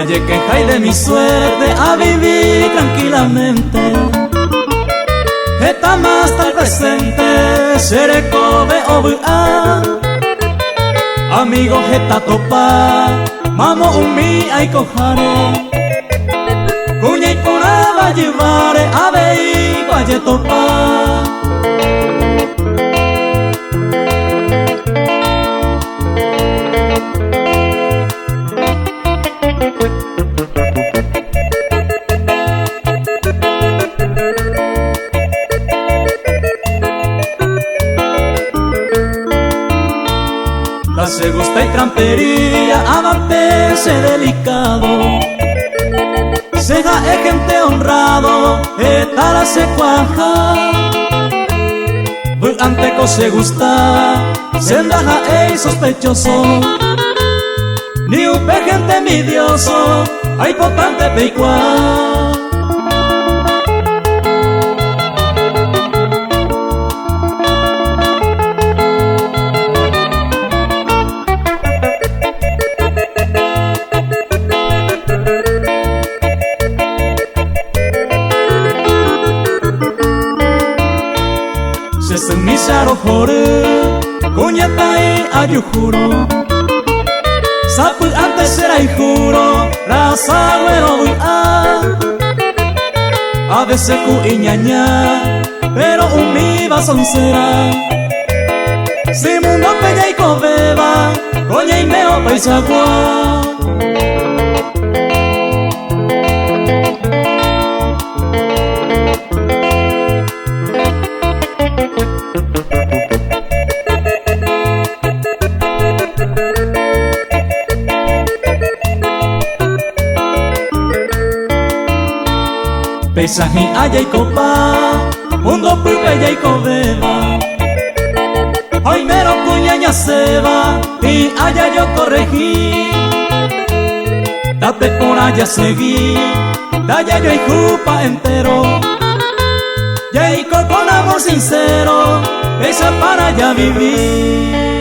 Aye que de mi suerte a vivir tranquilamente. Eta más tal presente, seré kobe obua. Amigo eta topa, mamo umi ay kohare. Kuña y pura va llevare, ave y valle topa. Se gusta y trampería, amantecerse delicado. Seja es gente honrado, etala se cuaja. Anteco se gusta, sendaja e sospechoso. Ni un gente envidioso, hay potente peicua. Misaro jore, kuñatai ayujuro. Sapu antes será y juro, raza güero a veces ku iñaña, pero un miba soncera. Si mundo peña y cobeba, coña y meo paisagua. Paisaje haya y copa, mundo pupe ya y cobeba. Hoy mero cuñaña seba, y allá yo corregí. Date por allá seguí, daya yo y jupa entero. Ya y con amor sincero, esa para allá vivir.